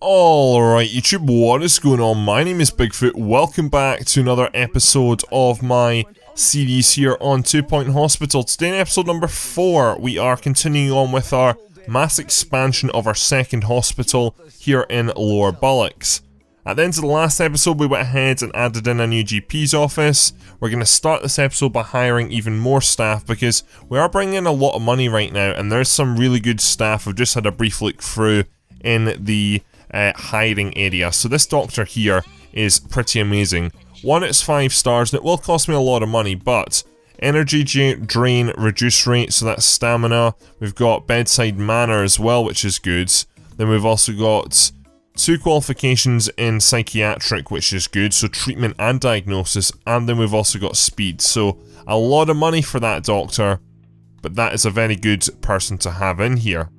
Alright YouTube, what is going on? My name is Bigfoot. Welcome back to another episode of my series here on 2 Point Hospital. Today in episode number 4, we are continuing on with our mass expansion of our second hospital here in Lower Bullocks. At the end of the last episode, we went ahead and added in a new GP's office. We're going to start this episode by hiring even more staff because we are bringing in a lot of money right now, and there's some really good staff. I've just had a brief look through in the hiring area. So this doctor here is pretty amazing. One, it's 5 stars, and it will cost me a lot of money, but energy drain reduce rate, so that's stamina. We've got bedside manner as well, which is good. Then we've also got 2 qualifications in psychiatric, which is good, so treatment and diagnosis, and then we've also got speed. So a lot of money for that doctor, but that is a very good person to have in here.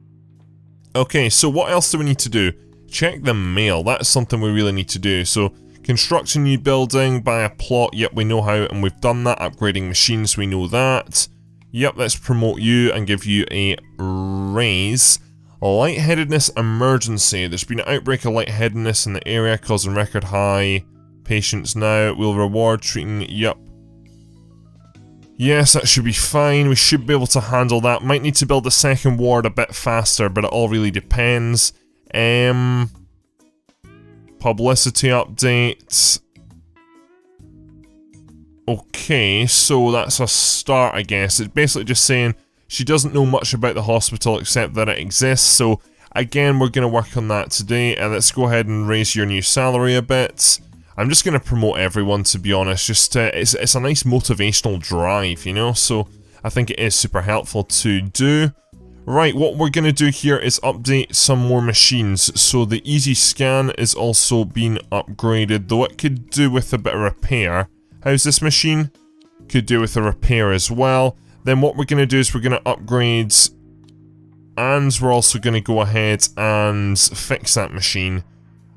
Okay, so what else do we need to do? Check the mail. That's something we really need to do. So construct a new building, buy a plot. Yep, we know how, and we've done that. Upgrading machines, we know that. Yep, let's promote you and give you a raise. Lightheadedness emergency. There's been an outbreak of lightheadedness in the area, causing record high patients now. We'll reward treating. Yep. Yes, that should be fine. We should be able to handle that. Might need to build a second ward a bit faster, but it all really depends. Publicity updates. Okay, so that's a start, I guess. It's basically just saying she doesn't know much about the hospital except that it exists. So again, we're going to work on that today. And let's go ahead and raise your new salary a bit. I'm just going to promote everyone, to be honest. Just it's a nice motivational drive, you know? So I think it is super helpful to do. Right, what we're going to do here is update some more machines. So the easy scan is also being upgraded, though it could do with a bit of repair. How's this machine? Could do with a repair as well. Then what we're going to do is we're going to upgrade, and we're also going to go ahead and fix that machine.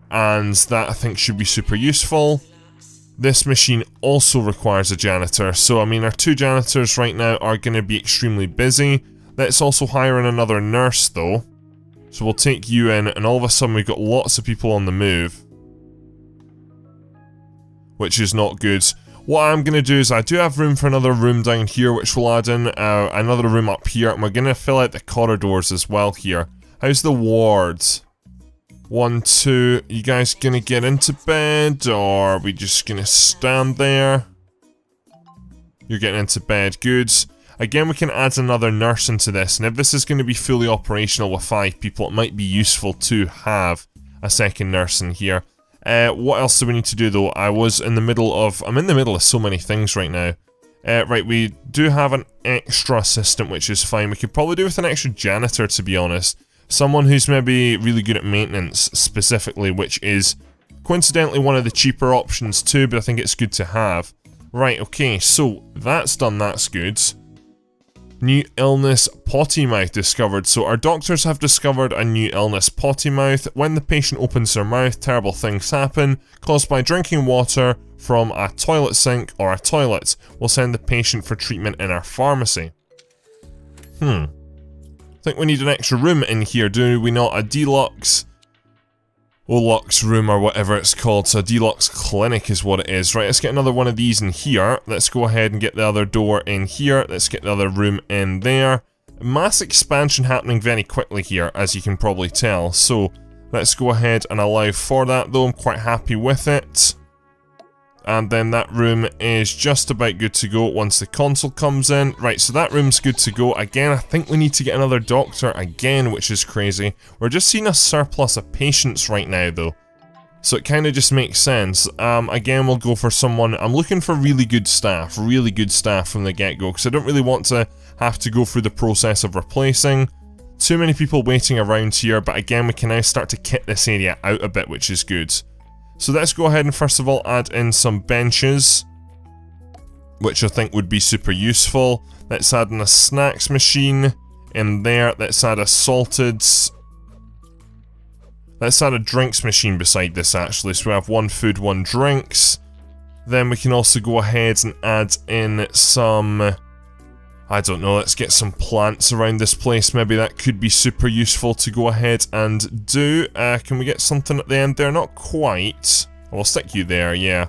And that, I think, should be super useful. This machine also requires a janitor. So, I mean, our 2 janitors right now are going to be extremely busy. Let's also hire in another nurse, though. So we'll take you in, and all of a sudden we've got lots of people on the move. Which is not good. What I'm going to do is I do have room for another room down here, which we'll add in another room up here, and we're going to fill out the corridors as well here. How's the wards? 1, 2, you guys going to get into bed, or are we just going to stand there? You're getting into bed, good. Again, we can add another nurse into this, and if this is going to be fully operational with 5 people, it might be useful to have a second nurse in here. What else do we need to do, though? I'm in the middle of so many things right now. Right, we do have an extra assistant, which is fine. We could probably do with an extra janitor, to be honest. Someone who's maybe really good at maintenance, specifically, which is coincidentally one of the cheaper options too, but I think it's good to have. Right, okay, so that's done, that's good. New illness, potty mouth discovered. So our doctors have discovered a new illness, potty mouth. When the patient opens their mouth, terrible things happen, caused by drinking water from a toilet sink or a toilet. We'll send the patient for treatment in our pharmacy. I think we need an extra room in here, do we not? A deluxe room or whatever it's called. So a deluxe clinic is what it is. Right, let's get another one of these in here. Let's go ahead and get the other door in here. Let's get the other room in there. Mass expansion happening very quickly here, as you can probably tell. So let's go ahead and allow for that, though. I'm quite happy with it. And then that room is just about good to go once the console comes in. Right, so that room's good to go. Again, I think we need to get another doctor again, which is crazy. We're just seeing a surplus of patients right now, though. So it kind of just makes sense. Again, we'll go for someone. I'm looking for really good staff from the get-go, because I don't really want to have to go through the process of replacing. Too many people waiting around here, but again, we can now start to kit this area out a bit, which is good. So let's go ahead and first of all add in some benches, which I think would be super useful. Let's add in a snacks machine in there. Let's add a drinks machine beside this, actually. So we have 1 food, 1 drinks. Then we can also go ahead and add in some I don't know, let's get some plants around this place. Maybe that could be super useful to go ahead and do. Can we get something at the end there? Not quite. We'll stick you there, yeah.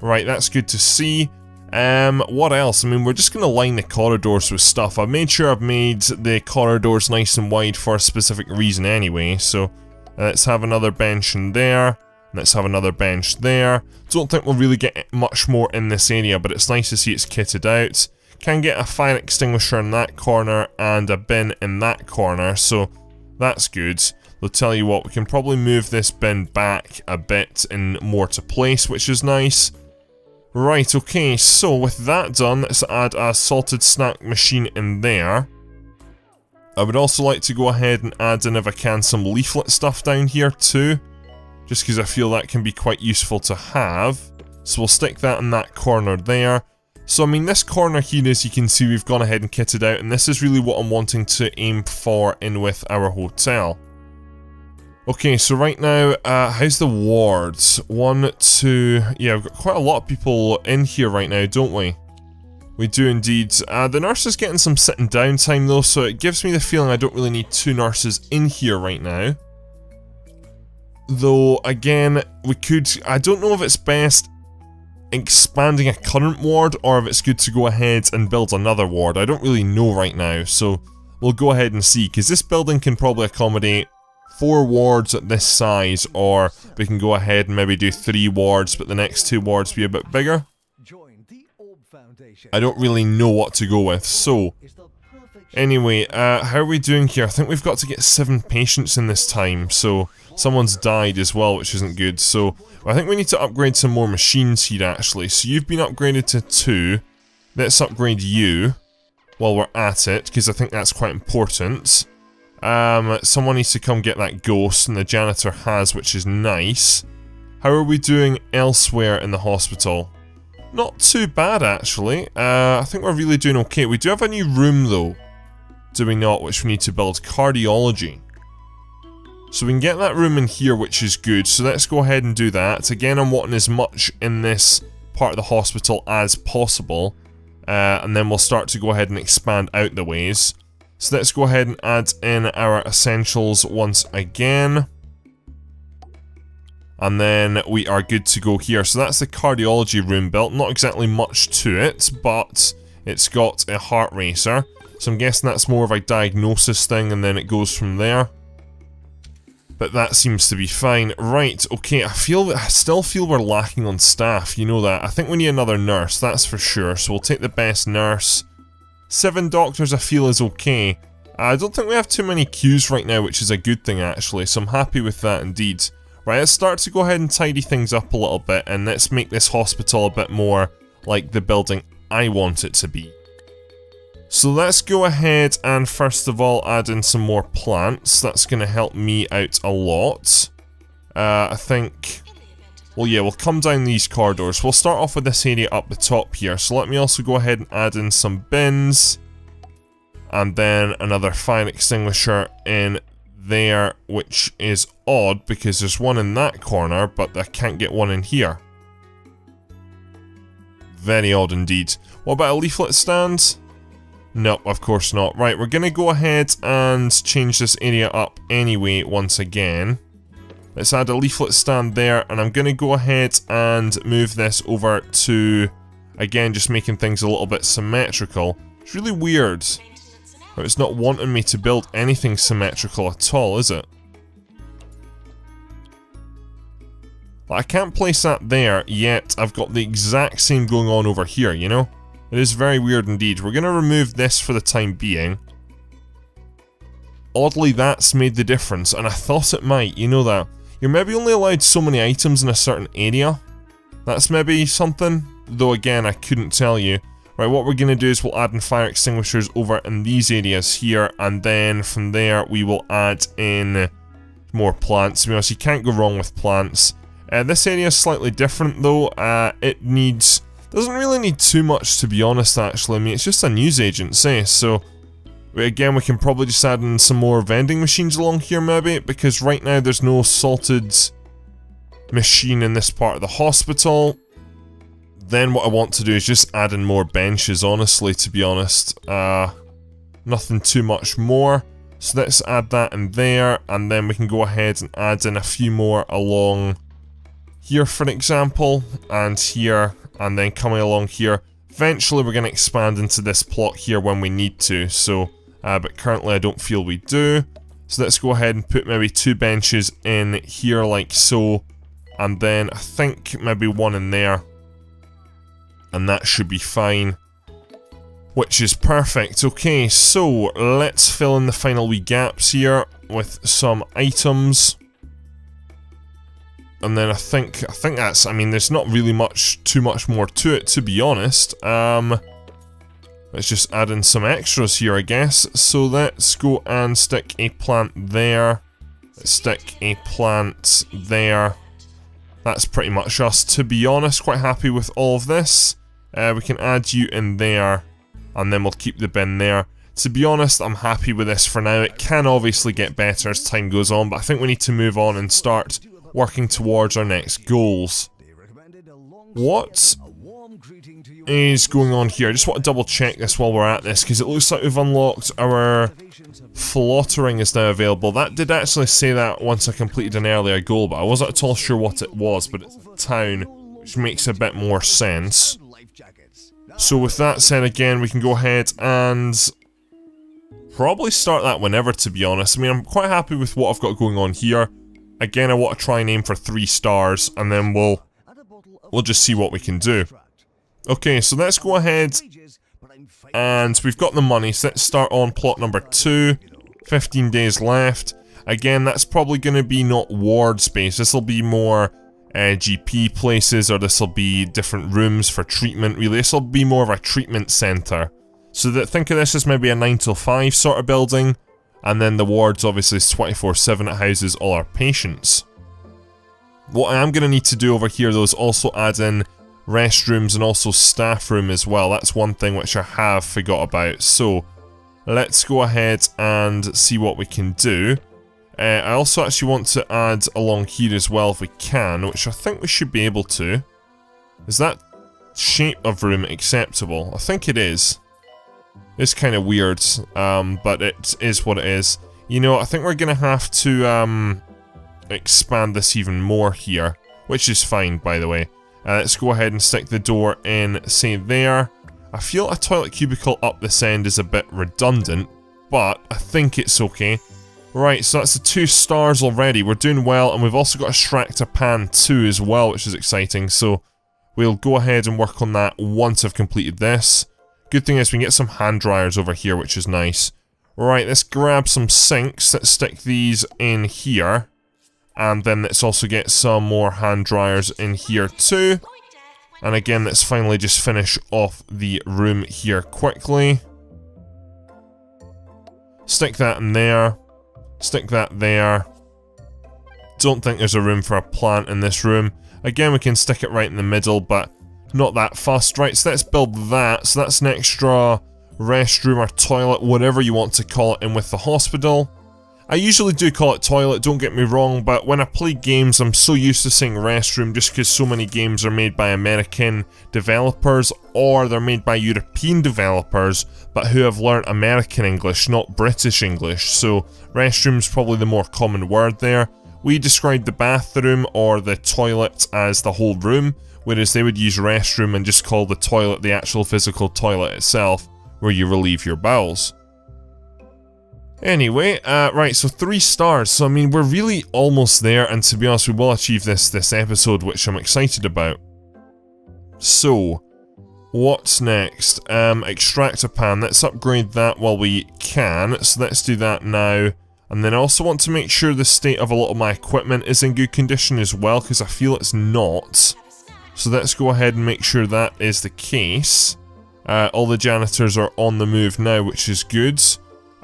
Right, that's good to see. What else? I mean, we're just gonna line the corridors with stuff. I've made sure I've made the corridors nice and wide for a specific reason anyway, so let's have another bench in there. Let's have another bench there. Don't think we'll really get much more in this area, but it's nice to see it's kitted out. Can get a fire extinguisher in that corner and a bin in that corner, so that's good. I'll tell you what, we can probably move this bin back a bit and more to place, which is nice. Right, okay, so with that done, let's add a salted snack machine in there. I would also like to go ahead and add in, if I can, some leaflet stuff down here too. Just because I feel that can be quite useful to have. So we'll stick that in that corner there. So I mean, this corner here, as you can see, we've gone ahead and kitted out, and this is really what I'm wanting to aim for in with our hotel. Okay, so right now, how's the wards? 1, 2... Yeah, we've got quite a lot of people in here right now, don't we? We do indeed. The nurse is getting some sitting down time though, so it gives me the feeling I don't really need 2 nurses in here right now. Though, again, we could... I don't know if it's best expanding a current ward, or if it's good to go ahead and build another ward. I don't really know right now, so we'll go ahead and see, because this building can probably accommodate 4 wards at this size, or we can go ahead and maybe do 3 wards, but the next 2 wards be a bit bigger. I don't really know what to go with, so... Anyway, how are we doing here? I think we've got to get 7 patients in this time, so... Someone's died as well, which isn't good, so... I think we need to upgrade some more machines here, actually. So you've been upgraded to 2. Let's upgrade you while we're at it, because I think that's quite important. Someone needs to come get that ghost, and the janitor has, which is nice. How are we doing elsewhere in the hospital? Not too bad, actually. I think we're really doing okay. We do have a new room, though. Do we not? Which we need to build. Cardiology. So we can get that room in here, which is good. So let's go ahead and do that. Again, I'm wanting as much in this part of the hospital as possible. And then we'll start to go ahead and expand out the ways. So let's go ahead and add in our essentials once again. And then we are good to go here. So that's the cardiology room built. Not exactly much to it, but it's got a heart racer. So I'm guessing that's more of a diagnosis thing, and then it goes from there. But that seems to be fine. Right, okay, I still feel we're lacking on staff, you know that. I think we need another nurse, that's for sure. So we'll take the best nurse. 7 doctors I feel is okay. I don't think we have too many queues right now, which is a good thing actually, so I'm happy with that indeed. Right, let's start to go ahead and tidy things up a little bit, and let's make this hospital a bit more like the building I want it to be. So let's go ahead and first of all add in some more plants. That's going to help me out a lot. I think... Well, yeah, we'll come down these corridors. We'll start off with this area up the top here. So let me also go ahead and add in some bins. And then another fire extinguisher in there, which is odd because there's one in that corner, but I can't get one in here. Very odd indeed. What about a leaflet stand? No, of course not. Right, we're gonna go ahead and change this area up anyway once again. Let's add a leaflet stand there, and I'm gonna go ahead and move this over to, again, just making things a little bit symmetrical. It's really weird. It's not wanting me to build anything symmetrical at all, is it? I can't place that there, yet I've got the exact same going on over here, you know? It is very weird indeed. We're going to remove this for the time being. Oddly, that's made the difference, and I thought it might, you know that. You're maybe only allowed so many items in a certain area. That's maybe something, though again, I couldn't tell you. Right, what we're going to do is we'll add in fire extinguishers over in these areas here, and then from there we will add in more plants. To be honest, you can't go wrong with plants. This area is slightly different though. It needs... Doesn't really need too much, to be honest, actually. I mean, it's just a newsagent, say, so... Again, we can probably just add in some more vending machines along here, maybe, because right now there's no salted machine in this part of the hospital. Then what I want to do is just add in more benches, honestly, to be honest. Nothing too much more. So let's add that in there, and then we can go ahead and add in a few more along here, for example, and here, and then coming along here. Eventually we're going to expand into this plot here when we need to, so, but currently I don't feel we do. So let's go ahead and put maybe 2 benches in here like so, and then I think maybe 1 in there, and that should be fine. Which is perfect. Okay, so let's fill in the final wee gaps here with some items. And then I think that's, I mean, there's not really too much more to it, to be honest. Let's just add in some extras here, I guess. So let's go and stick a plant there. Let's stick a plant there. That's pretty much us, to be honest. Quite happy with all of this. We can add you in there. And then we'll keep the bin there. To be honest, I'm happy with this for now. It can obviously get better as time goes on, but I think we need to move on and start working towards our next goals. What is going on here? I just want to double check this while we're at this, because it looks like we've unlocked our Fluttering is now available. That did actually say that once I completed an earlier goal, but I wasn't at all sure what it was, but it's a town, which makes a bit more sense. So with that said, again, we can go ahead and probably start that whenever, to be honest. I mean, I'm quite happy with what I've got going on here. Again, I want to try and aim for 3 stars, and then we'll just see what we can do. Okay, so let's go ahead, and we've got the money, so let's start on plot number 2. 15 days left. Again, that's probably going to be not ward space. This will be more GP places, or this will be different rooms for treatment. Really, this will be more of a treatment centre. So think of this as maybe a 9 till 5 sort of building, and then the wards obviously is 24/7. It houses all our patients. What I am going to need to do over here though is also add in restrooms and also staff room as well. That's one thing which I have forgot about. So let's go ahead and see what we can do. I also actually want to add along here as well if we can, which I think we should be able to. Is that shape of room acceptable? I think it is. It's kind of weird, but it is what it is. You know, I think we're going to have to expand this even more here, which is fine, by the way. Let's go ahead and stick the door in, say there. I feel a toilet cubicle up this end is a bit redundant, but I think it's okay. Right, so that's the 2 stars already. We're doing well, and we've also got a Shrek to Pan 2 as well, which is exciting. So we'll go ahead and work on that once I've completed this. Good thing is we can get some hand dryers over here, which is nice. Right, let's grab some sinks. Let's stick these in here. And then let's also get some more hand dryers in here too. And again, let's finally just finish off the room here quickly. Stick that in there. Stick that there. Don't think there's a room for a plant in this room. Again, we can stick it right in the middle, but not that fussed. Right, so let's build that. So that's an extra restroom or toilet, whatever you want to call it, in with the hospital. I usually do call it toilet, don't get me wrong, but when I play games, I'm so used to saying restroom just because so many games are made by American developers, or they're made by European developers, but who have learnt American English, not British English, so restroom's probably the more common word there. We describe the bathroom or the toilet as the whole room, whereas they would use restroom and just call the toilet the actual physical toilet itself, where you relieve your bowels. Anyway, right, so 3 stars, so I mean, we're really almost there, and to be honest, we will achieve this episode, which I'm excited about. So, what's next? Extract a pan, let's upgrade that while we can, so let's do that now. And then I also want to make sure the state of a lot of my equipment is in good condition as well, because I feel it's not. So let's go ahead and make sure that is the case. All the janitors are on the move now, which is good.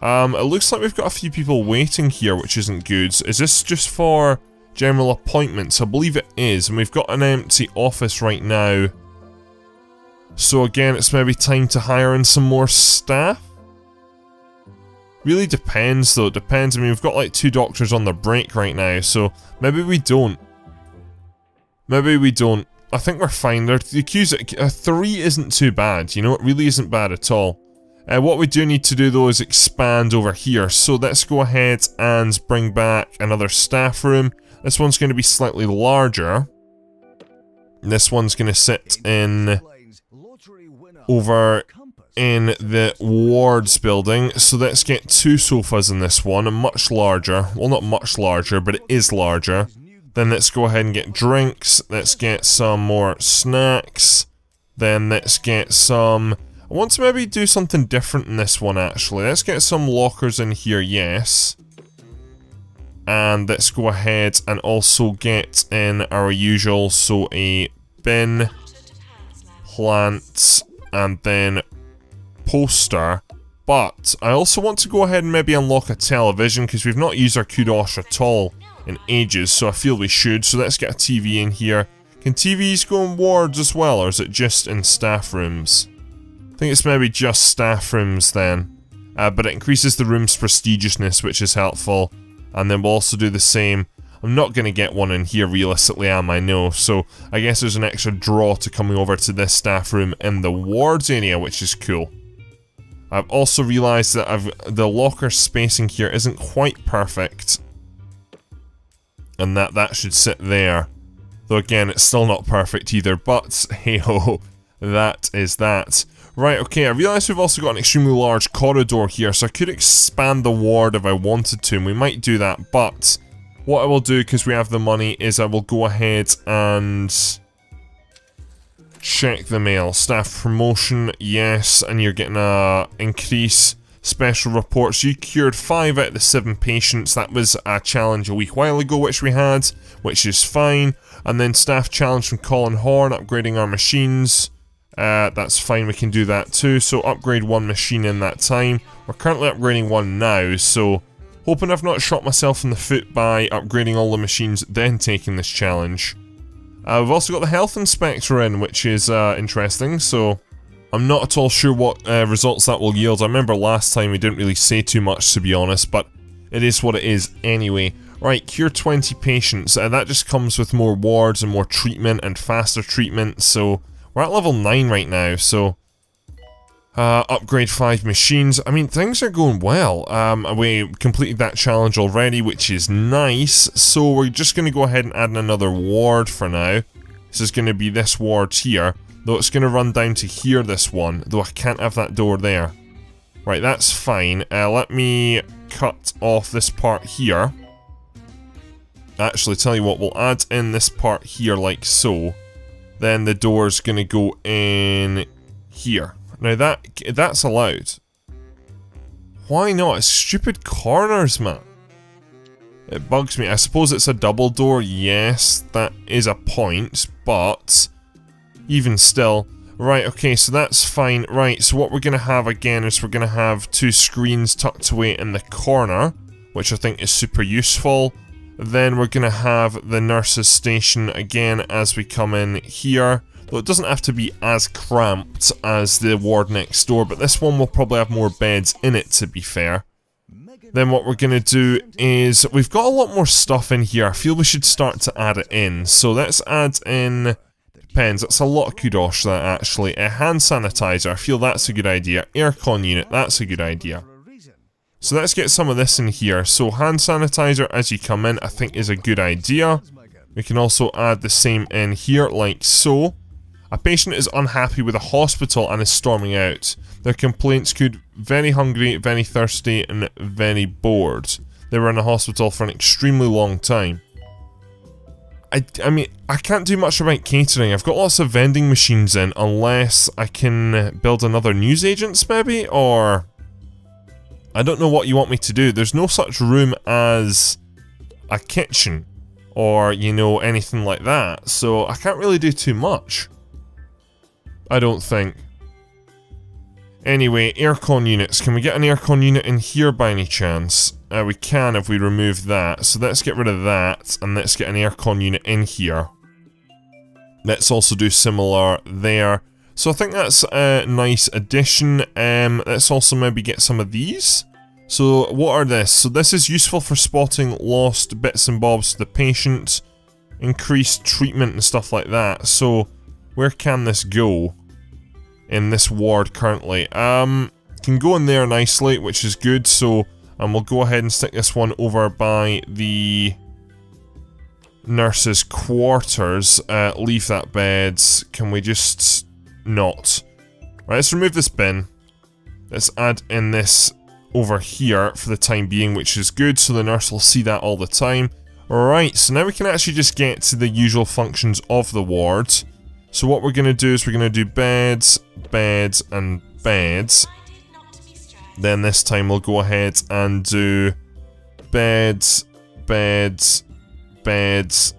It looks like we've got a few people waiting here, which isn't good. Is this just for general appointments? I believe it is, and we've got an empty office right now. So again, it's maybe time to hire in some more staff? Really depends though, it depends. I mean, we've got like 2 doctors on their break right now, so maybe we don't. Maybe we don't. I think we're fine. The queues at 3 isn't too bad, you know, it really isn't bad at all. What we do need to do though is expand over here, so let's go ahead and bring back another staff room. This one's going to be slightly larger. This one's going to sit in over in the wards building, so let's get 2 sofas in this one, and much larger. Well, not much larger, but it is larger. Then let's go ahead and get drinks. Let's get some more snacks. Then let's get some... I want to maybe do something different in this one, actually. Let's get some lockers in here, yes. And let's go ahead and also get in our usual, so a bin, plants, and then poster. But I also want to go ahead and maybe unlock a television, because we've not used our kudosh at all in ages, so I feel we should. So let's get a TV in here. Can TVs go in wards as well, or is it just in staff rooms? I think it's maybe just staff rooms then. But it increases the room's prestigiousness, which is helpful. And then we'll also do the same. I'm not going to get one in here realistically, am I? No. So I guess there's an extra draw to coming over to this staff room in the wards area, which is cool. I've also realised that the locker spacing here isn't quite perfect. And that should sit there. Though again, it's still not perfect either, but hey ho, that is that. Right, okay, I realise we've also got an extremely large corridor here, so I could expand the ward if I wanted to, and we might do that, but what I will do, because we have the money, is I will go ahead and check the mail. Staff promotion, yes, and you're getting a increase. Special reports, you cured 5 out of the 7 patients. That was a challenge a week while ago which we had, which is fine. And then staff challenge from Colin Horn, upgrading our machines. That's fine, we can do that too. So upgrade 1 machine in that time. We're currently upgrading 1 now, so hoping I've not shot myself in the foot by upgrading all the machines then taking this challenge. We've also got the health inspector in, which is interesting, so I'm not at all sure what results that will yield. I remember last time we didn't really say too much, to be honest, but it is what it is anyway. Right, cure 20 patients. That just comes with more wards and more treatment and faster treatment, so we're at level 9 right now, so upgrade 5 machines. I mean, things are going well. We completed that challenge already, which is nice, so we're just going to go ahead and add another ward for now. This is going to be this ward here. Though it's going to run down to here, this one. Though I can't have that door there. Right, that's fine. Let me cut off this part here. Actually, tell you what, we'll add in this part here like so. Then the door's going to go in here. Now that's allowed. Why not? It's stupid corners, man. It bugs me. I suppose it's a double door. Yes, that is a point, but even still. Right, okay, so that's fine. Right, so what we're going to have again is we're going to have 2 screens tucked away in the corner, which I think is super useful. Then we're going to have the nurse's station again as we come in here. Though it doesn't have to be as cramped as the ward next door, but this one will probably have more beds in it, to be fair. Then what we're going to do is, we've got a lot more stuff in here. I feel we should start to add it in. So let's add in... Depends, that's a lot of kudosh, that actually. A hand sanitizer, I feel that's a good idea. Aircon unit, that's a good idea. So let's get some of this in here. So hand sanitizer as you come in, I think is a good idea. We can also add the same in here, like so. A patient is unhappy with a hospital and is storming out. Their complaints could very hungry, very thirsty, and very bored. They were in a hospital for an extremely long time. I mean, I can't do much about catering. I've got lots of vending machines in, unless I can build another newsagents maybe, or... I don't know what you want me to do. There's no such room as a kitchen, or, you know, anything like that, so I can't really do too much. I don't think. Anyway, aircon units. Can we get an aircon unit in here by any chance? We can if we remove that. So let's get rid of that, and let's get an aircon unit in here. Let's also do similar there. So I think that's a nice addition. Let's also maybe get some of these. So what are this? So this is useful for spotting lost bits and bobs to the patient. increased treatment and stuff like that. So, where can this go in this ward currently? Can go in there and isolate, which is good. So, we'll go ahead and stick this one over by the nurse's quarters. Leave that bed. Can we just not? Right, let's remove this bin. Let's add in this over here for the time being, which is good, so the nurse will see that all the time. Alright, so now we can actually just get to the usual functions of the ward. So what we're going to do is we're going to do beds, beds, and beds. Then this time we'll go ahead and do beds, beds, beds,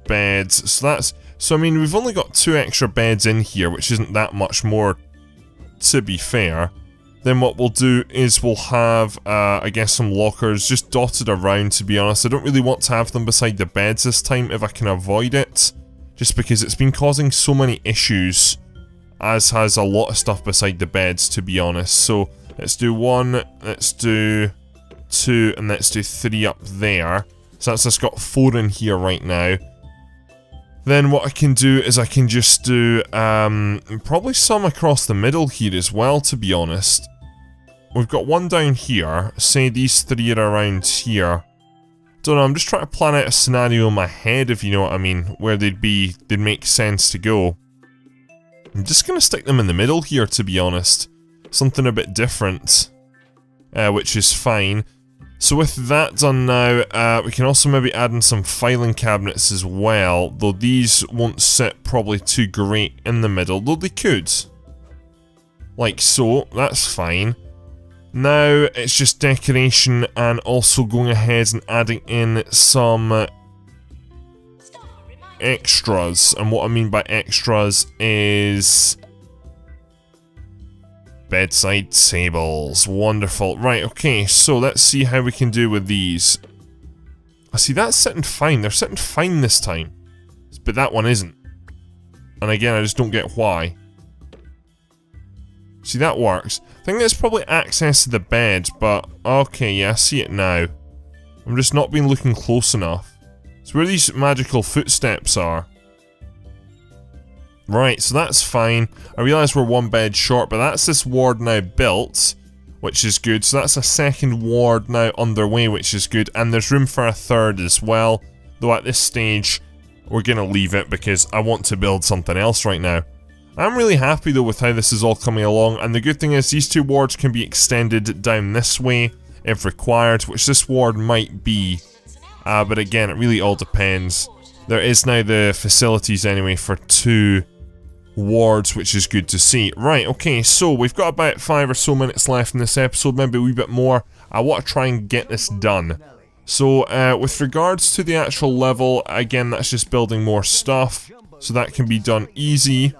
beds. So I mean, we've only got 2 extra beds in here, which isn't that much more, to be fair. Then what we'll do is we'll have, I guess, some lockers just dotted around, to be honest. I don't really want to have them beside the beds this time if I can avoid it. Just because it's been causing so many issues, as has a lot of stuff beside the beds, to be honest. So, let's do 1, let's do 2, and let's do 3 up there. So that's just got 4 in here right now. Then what I can do is I can just do, probably some across the middle here as well, to be honest. We've got 1 down here, say these 3 are around here. Don't know, I'm just trying to plan out a scenario in my head, if you know what I mean, where they'd make sense to go. I'm just gonna stick them in the middle here, to be honest. Something a bit different, which is fine. So with that done now, we can also maybe add in some filing cabinets as well, though these won't sit probably too great in the middle, though they could. Like so, that's fine. Now it's just decoration and also going ahead and adding in some extras. And what I mean by extras is bedside tables. Wonderful. Right, okay, so let's see how we can do with these. I see that's sitting fine. They're sitting fine this time. But that one isn't. And again, I just don't get why. See, that works. I think there's probably access to the bed, but okay, yeah, I see it now. I'm just not been looking close enough. It's where these magical footsteps are. Right, so that's fine. I realise we're 1 bed short, but that's this ward now built, which is good. So that's a 2nd ward now underway, which is good. And there's room for a 3rd as well. Though at this stage, we're going to leave it because I want to build something else right now. I'm really happy though with how this is all coming along. And the good thing is these 2 wards can be extended down this way if required, which this ward might be. But again, it really all depends. There is now the facilities anyway for 2 wards, which is good to see. Right, okay, so we've got about 5 or so minutes left in this episode, maybe a wee bit more. I want to try and get this done. So, with regards to the actual level, again, that's just building more stuff, so that can be done easy.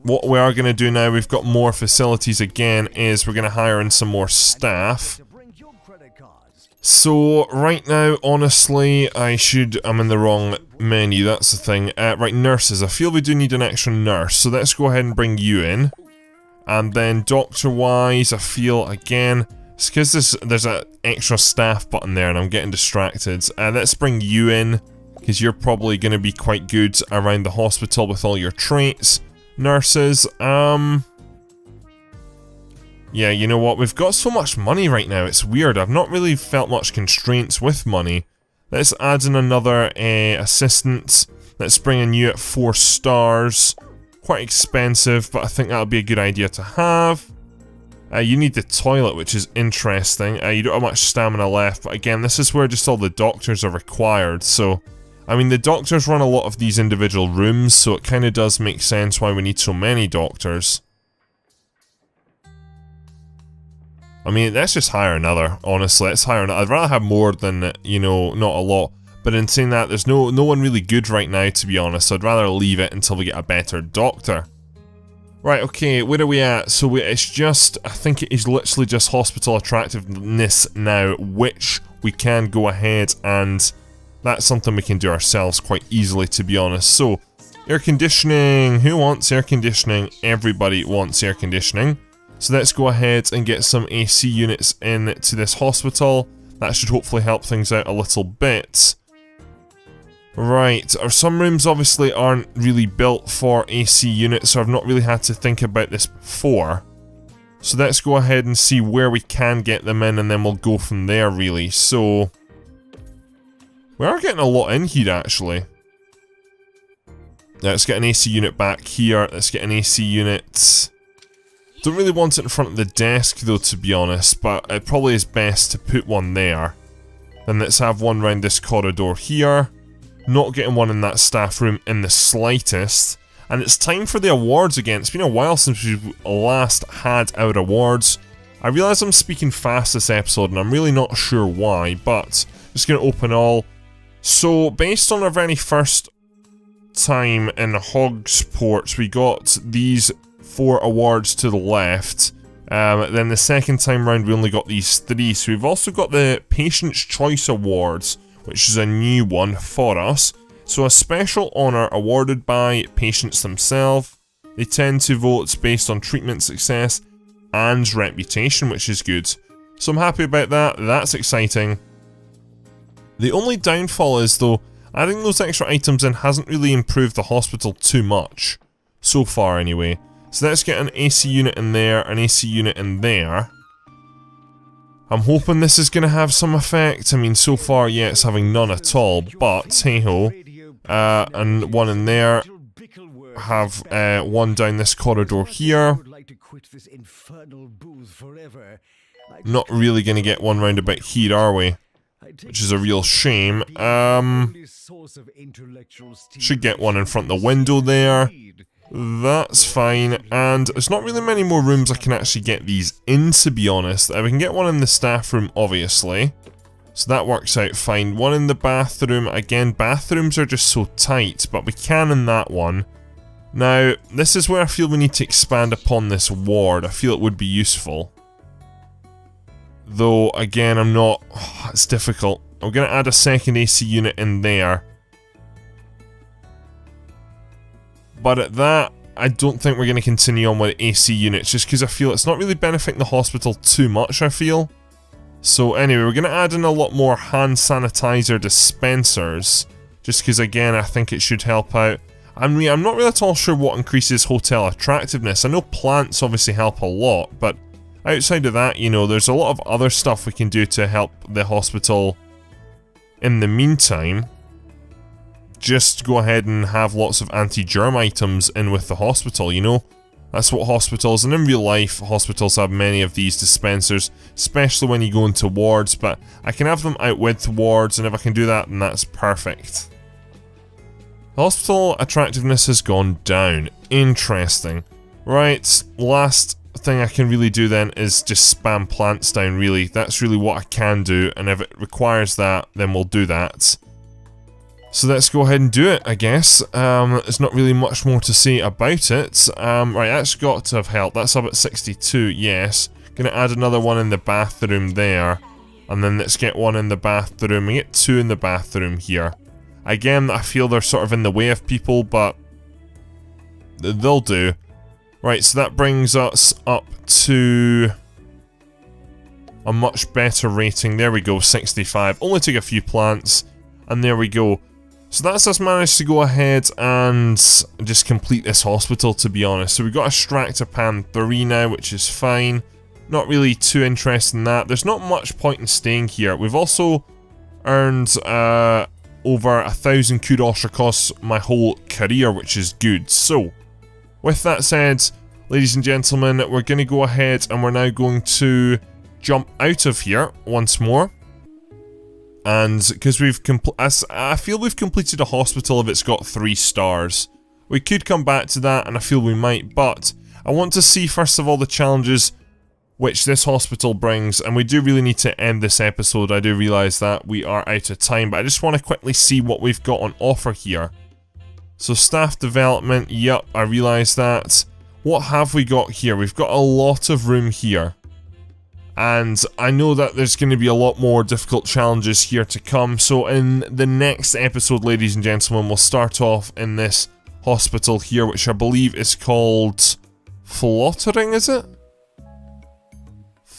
What we are going to do now, we've got more facilities again, is we're going to hire in some more staff. So, right now, honestly, I'm in the wrong menu, that's the thing. Right, nurses. I feel we do need an extra nurse, so let's go ahead and bring you in. And then, doctor-wise, I feel, again, it's because there's an extra staff button there and I'm getting distracted. Let's bring you in, because you're probably going to be quite good around the hospital with all your traits. Nurses, yeah, you know what, we've got so much money right now, it's weird. I've not really felt much constraints with money. Let's add in another assistant. Let's bring in you at 4 stars. Quite expensive, but I think that'll be a good idea to have. You need the toilet, which is interesting. You don't have much stamina left, but again, this is where just all the doctors are required, so... I mean, the doctors run a lot of these individual rooms, so it kind of does make sense why we need so many doctors. I mean, let's just hire another, honestly. Let's hire another. I'd rather have more than, you know, not a lot. But in saying that, there's no one really good right now, to be honest, so I'd rather leave it until we get a better doctor. Right, okay, where are we at? So it's just, I think it is literally just hospital attractiveness now, which we can go ahead and... That's something we can do ourselves quite easily, to be honest. So, air conditioning. Who wants air conditioning? Everybody wants air conditioning. So let's go ahead and get some AC units in to this hospital. That should hopefully help things out a little bit. Right, some rooms obviously aren't really built for AC units, so I've not really had to think about this before. So let's go ahead and see where we can get them in, and then we'll go from there, really. So we are getting a lot in here, actually. Let's get an AC unit back here. Let's get an AC unit. Don't really want it in front of the desk, though, to be honest, but it probably is best to put one there. Then let's have one round this corridor here. Not getting one in that staff room in the slightest. And it's time for the awards again. It's been a while since we've last had our awards. I realise I'm speaking fast this episode, and I'm really not sure why, but just going to open all. So, based on our very first time in Hogsports, we got these 4 awards to the left. Then the second time round we only got these 3, so we've also got the Patient's Choice Awards, which is a new one for us. So a special honour awarded by patients themselves. They tend to vote based on treatment success and reputation, which is good. So I'm happy about that, that's exciting. The only downfall is, though, adding those extra items in hasn't really improved the hospital too much. So far anyway. So let's get an AC unit in there, an AC unit in there. I'm hoping this is going to have some effect. I mean, so far, yeah, it's having none at all, but hey-ho. And one in there. Have one down this corridor here. Not really going to get one round about here, are we? Which is a real shame. Should get one in front of the window there. That's fine, and there's not really many more rooms I can actually get these in, to be honest. We can get one in the staff room, obviously. So that works out fine. One in the bathroom. Again, bathrooms are just so tight, but we can in that one. Now, this is where I feel we need to expand upon this ward. I feel it would be useful. Though, again, I'm not... Oh, it's difficult. I'm going to add a second AC unit in there. But at that, I don't think we're going to continue on with AC units, just because I feel it's not really benefiting the hospital too much, I feel. So anyway, we're going to add in a lot more hand sanitizer dispensers, just because, again, I think it should help out. I'm not really at all sure what increases hotel attractiveness. I know plants obviously help a lot, but outside of that, you know, there's a lot of other stuff we can do to help the hospital in the meantime. Just go ahead and have lots of anti-germ items in with the hospital, you know? That's what hospitals, and in real life, hospitals have many of these dispensers, especially when you go into wards, but I can have them out with wards, and if I can do that, then that's perfect. Hospital attractiveness has gone down. Interesting. Right, last thing I can really do then is just spam plants down, really. That's really what I can do, and if it requires that, then we'll do that. So let's go ahead and do it, I guess. There's not really much more to say about it. Right, that's got to have helped. That's up at 62, yes. Gonna add another one in the bathroom there. And then let's get one in the bathroom. We get 2 in the bathroom here. Again, I feel they're sort of in the way of people, but they'll do. Right, so that brings us up to a much better rating. There we go, 65. Only took a few plants, and there we go. So that's us managed to go ahead and just complete this hospital, to be honest. So we've got a Stractapan 3 now, which is fine. Not really too interested in that. There's not much point in staying here. We've also earned over 1,000 kudos across my whole career, which is good. So, with that said, ladies and gentlemen, we're going to go ahead and we're now going to jump out of here once more. And because I feel we've completed a hospital if it's got 3 stars. We could come back to that, and I feel we might, but I want to see first of all the challenges which this hospital brings, and we do really need to end this episode. I do realise that we are out of time, but I just want to quickly see what we've got on offer here. So staff development, yep, I realise that. What have we got here? We've got a lot of room here. And I know that there's going to be a lot more difficult challenges here to come, so in the next episode, ladies and gentlemen, we'll start off in this hospital here, which I believe is called Fluttering, is it?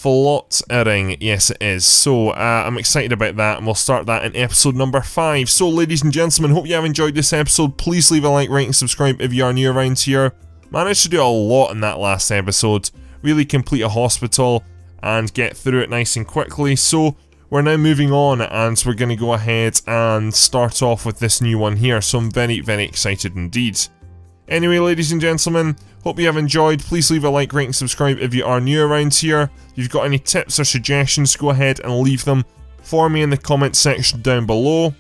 Flottering, yes it is. So, I'm excited about that, and we'll start that in episode number 5. So, ladies and gentlemen, hope you have enjoyed this episode. Please leave a like, rate, and subscribe if you are new around here. Managed to do a lot in that last episode. Really complete a hospital and get through it nice and quickly. So, we're now moving on, and we're going to go ahead and start off with this new one here. So, I'm very, very excited indeed. Anyway, ladies and gentlemen, hope you have enjoyed. Please leave a like, rate, and subscribe if you are new around here. If you've got any tips or suggestions, go ahead and leave them for me in the comment section down below.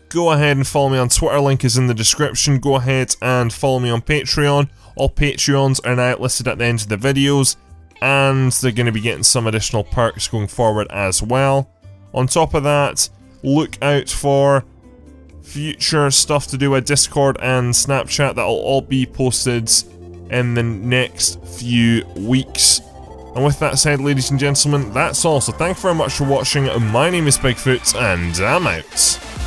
Go ahead and follow me on Twitter, link is in the description. Go ahead and follow me on Patreon. All Patreons are now listed at the end of the videos, and they're going to be getting some additional perks going forward as well. On top of that, look out for future stuff to do with Discord and Snapchat. That'll all be posted in the next few weeks. And with that said, ladies and gentlemen, that's all. So thank you very much for watching. My name is Bigfoot, and I'm out.